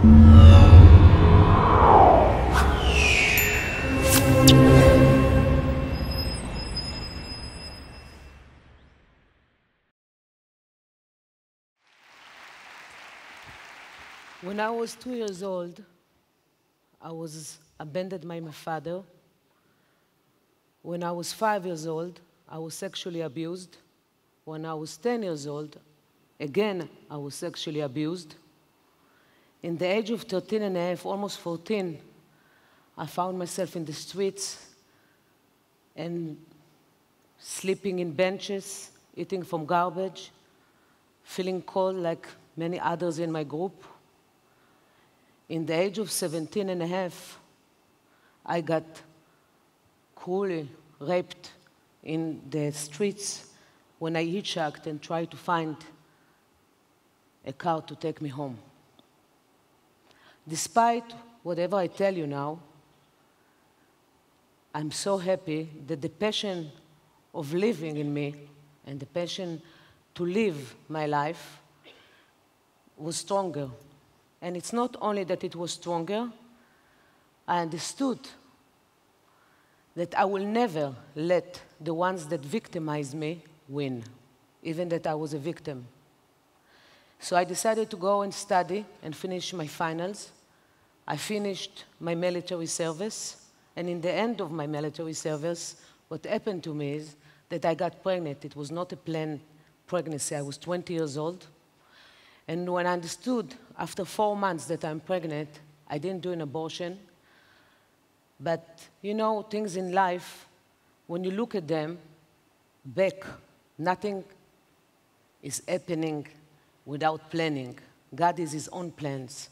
When I was 2 years old, I was abandoned by my father. When I was 5 years old, I was sexually abused. When I was 10 years old, again, I was sexually abused. In the age of 13 and a half, almost 14, I found myself in the streets and sleeping in benches, eating from garbage, feeling cold like many others in my group. In the age of 17 and a half, I got cruelly raped in the streets when I hitchhiked and tried to find a car to take me home. Despite whatever I tell you now, I'm so happy that the passion of living in me and the passion to live my life was stronger. And it's not only that it was stronger, I understood that I will never let the ones that victimize me win, even that I was a victim. So I decided to go and study and finish my finals. I finished my military service, and in the end of my military service, what happened to me is that I got pregnant. It was not a planned pregnancy. I was 20 years old. And when I understood after 4 months that I'm pregnant, I didn't do an abortion. But, you know, things in life, when you look at them back, nothing is happening without planning. God has his own plans.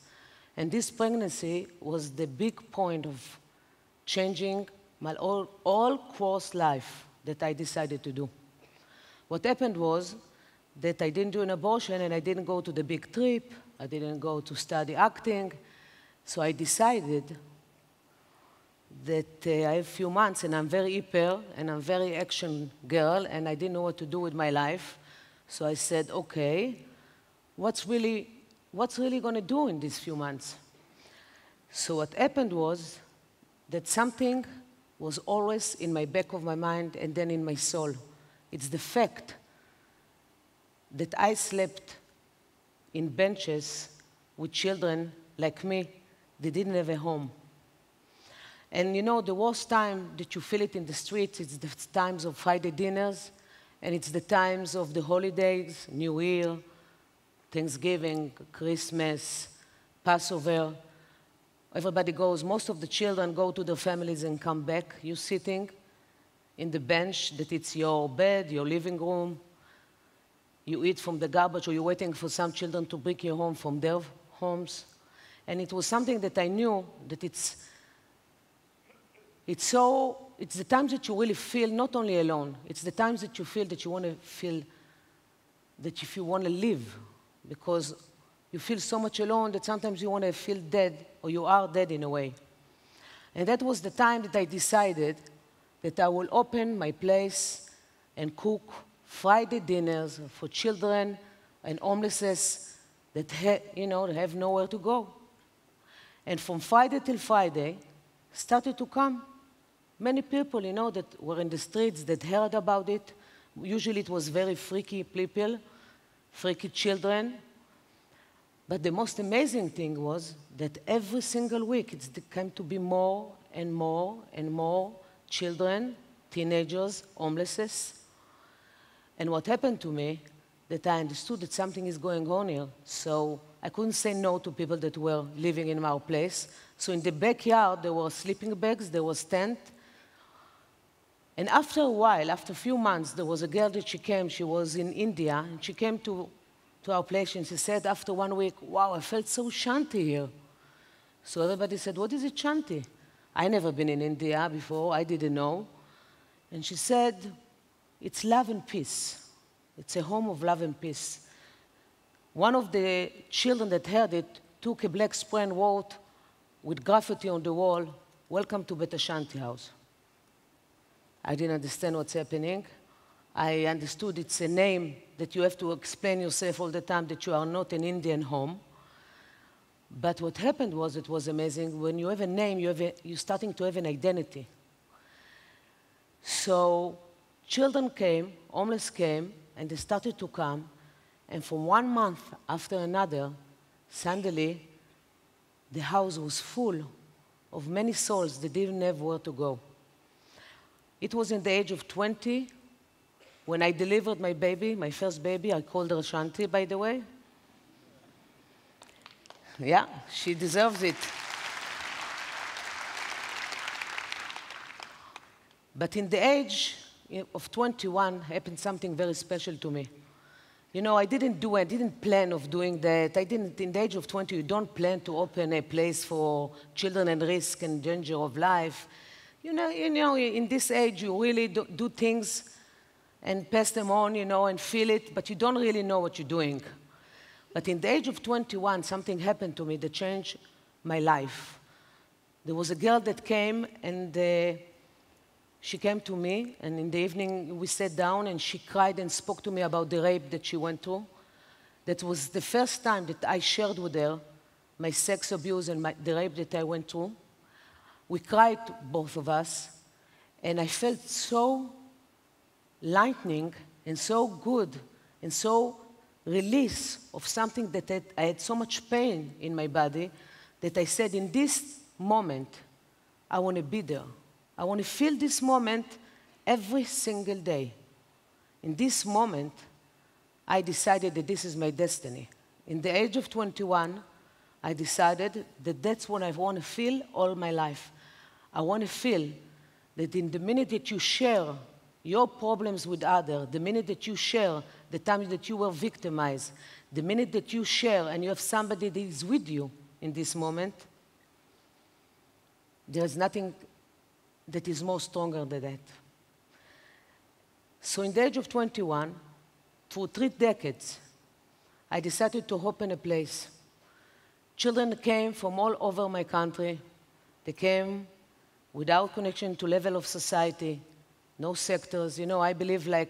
And this pregnancy was the big point of changing my all course life that I decided to do. What happened was that I didn't do an abortion and I didn't go to the big trip. I didn't go to study acting. So I decided that I have a few months and I'm very hyper and I'm very action girl and I didn't know what to do with my life. So I said, okay, what's really going to do in these few months? So what happened was that something was always in my back of my mind and then in my soul. It's the fact that I slept in benches with children like me. They didn't have a home. And you know, the worst time that you feel it in the streets, it's the times of Friday dinners, and it's the times of the holidays, New Year, Thanksgiving, Christmas, Passover. Everybody goes, most of the children go to their families and come back. You're sitting in the bench that it's your bed, your living room. You eat from the garbage, or you're waiting for some children to bring you home from their homes. And it was something that I knew that it's the times that you really feel not only alone, it's the times that you feel that you want to feel that if you want to live, because you feel so much alone that sometimes you want to feel dead, or you are dead in a way. And that was the time that I decided that I will open my place and cook Friday dinners for children and homelesses that have nowhere to go. And from Friday till Friday, started to come many people, that were in the streets that heard about it. Usually it was very freaky people, freaky children. But the most amazing thing was that every single week it came to be more and more and more children, teenagers, homelesses. And what happened to me, that I understood that something is going on here. So I couldn't say no to people that were living in our place. So in the backyard, there were sleeping bags, there was tent. And after a while, after a few months, there was a girl that she was in India, and she came to our place, and she said after 1 week, wow, I felt so shanty here. So everybody said, what is it, shanty? I never been in India before, I didn't know. And she said, it's love and peace. It's a home of love and peace. One of the children that heard it took a black spray and wrote with graffiti on the wall, welcome to Beit Hashanti house. I didn't understand what's happening. I understood it's a name that you have to explain yourself all the time that you are not an Indian home. But what happened was, it was amazing. When you have a name, you're starting to have an identity. So children came, homeless came, and they started to come. And from 1 month after another, suddenly, the house was full of many souls that didn't have where to go. It was in the age of 20 when I delivered my baby, my first baby. I called her Shanti, by the way. Yeah, she deserves it. But in the age of 21, happened something very special to me. You know, I didn't plan of doing that. In the age of 20, you don't plan to open a place for children at risk and danger of life. You know, in this age, you really do things and pass them on, and feel it, but you don't really know what you're doing. But in the age of 21, something happened to me that changed my life. There was a girl that came, and she came to me, and in the evening we sat down, and she cried and spoke to me about the rape that she went through. That was the first time that I shared with her my sex abuse and the rape that I went through. We cried, both of us, and I felt so lightening and so good and so release of something that I had so much pain in my body that I said, in this moment, I want to be there. I want to feel this moment every single day. In this moment, I decided that this is my destiny. In the age of 21, I decided that that's what I want to feel all my life. I want to feel that in the minute that you share your problems with others, the minute that you share the times that you were victimized, the minute that you share and you have somebody that is with you in this moment, there is nothing that is more stronger than that. So in the age of 21, for 3 decades, I decided to open a place. Children came from all over my country. They came without connection to level of society, no sectors. I believe I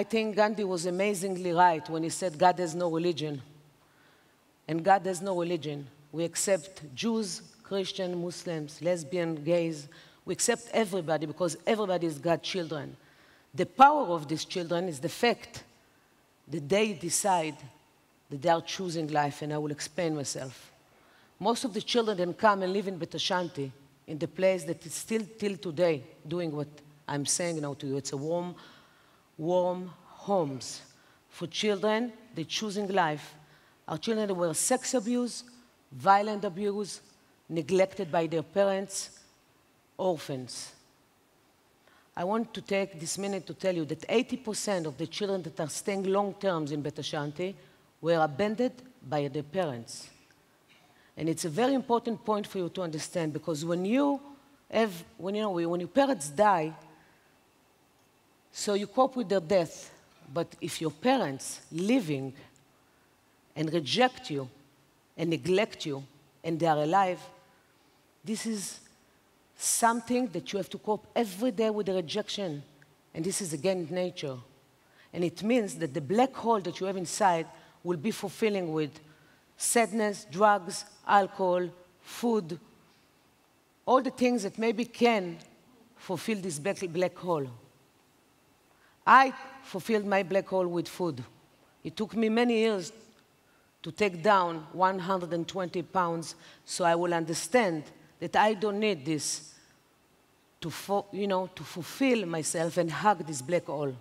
think Gandhi was amazingly right when he said God has no religion. And God has no religion. We accept Jews, Christians, Muslims, lesbians, gays. We accept everybody because everybody is God's children. The power of these children is the fact that they decide that they are choosing life, and I will explain myself. Most of the children then come and live in Beit Hashanti, in the place that is still till today doing what I'm saying now to you. It's a warm homes for children that choosing life. Our children that were sex abuse, violent abuse, neglected by their parents, orphans. I want to take this minute to tell you that 80% of the children that are staying long terms in Beit Hashanti were abandoned by their parents. And it's a very important point for you to understand, because when your parents die, so you cope with their death. But if your parents living and reject you and neglect you and they are alive, this is something that you have to cope every day with the rejection. And this is again nature. And it means that the black hole that you have inside will be fulfilling with sadness, drugs, alcohol, food, all the things that maybe can fulfill this black hole. I fulfilled my black hole with food. It took me many years to take down 120 pounds so I will understand that I don't need this to fulfill myself and hug this black hole.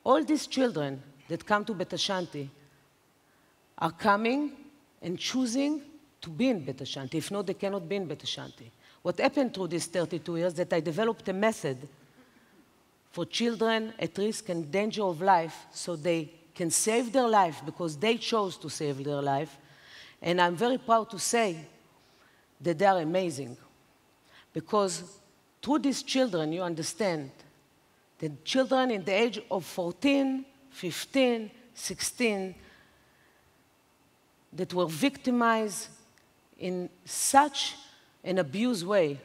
All these children that come to Beit Hashanti are coming and choosing to be in Beit Hashanti. If not, they cannot be in Beit Hashanti. What happened through these 32 years that I developed a method for children at risk and danger of life so they can save their life because they chose to save their life. And I'm very proud to say that they are amazing. Because through these children, you understand that children in the age of 14, 15, 16, that were victimized in such an abused way,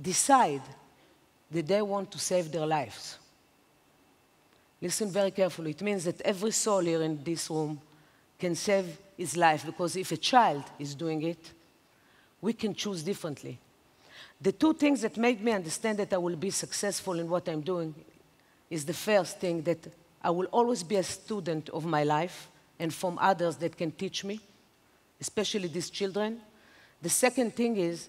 decide that they want to save their lives. Listen very carefully. It means that every soul here in this room can save his life, because if a child is doing it, we can choose differently. The two things that made me understand that I will be successful in what I'm doing is the first thing, that I will always be a student of my life and from others that can teach me, especially these children. The second thing is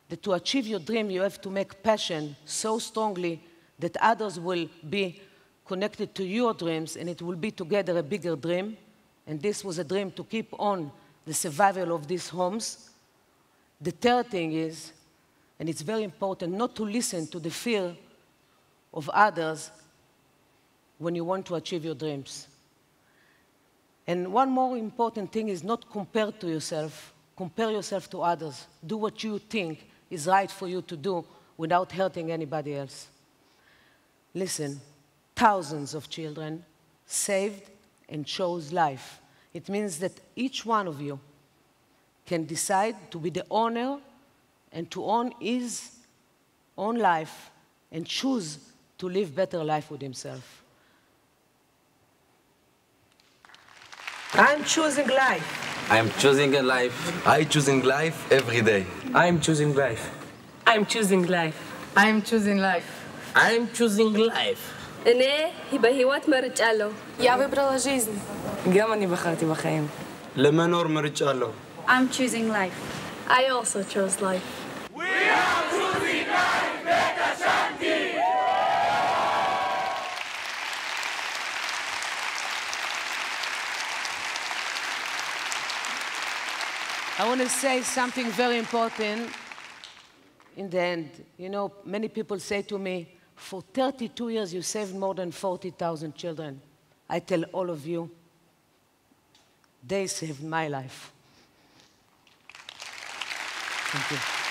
that to achieve your dream, you have to make passion so strongly that others will be connected to your dreams, and it will be together a bigger dream. And this was a dream to keep on the survival of these homes. The third thing is, and it's very important, not to listen to the fear of others when you want to achieve your dreams. And one more important thing is not compare to yourself. Compare yourself to others. Do what you think is right for you to do without hurting anybody else. Listen, thousands of children saved and chose life. It means that each one of you can decide to be the owner and to own his own life and choose to live better life with himself. I'm choosing life. I'm choosing a life. I'm choosing life every day. I'm choosing life. I'm choosing life. I'm choosing life. I'm choosing life. እኔ በህይወት መርጫለሁ። Я выбрала жизнь. גם אני בחרתי בחיים. ለመኖር መርጫለሁ. I'm choosing life. I also chose life. We are choosing life, Beit Hashanti! I want to say something very important in the end. You know, many people say to me, for 32 years you saved more than 40,000 children. I tell all of you, they saved my life. Thank you.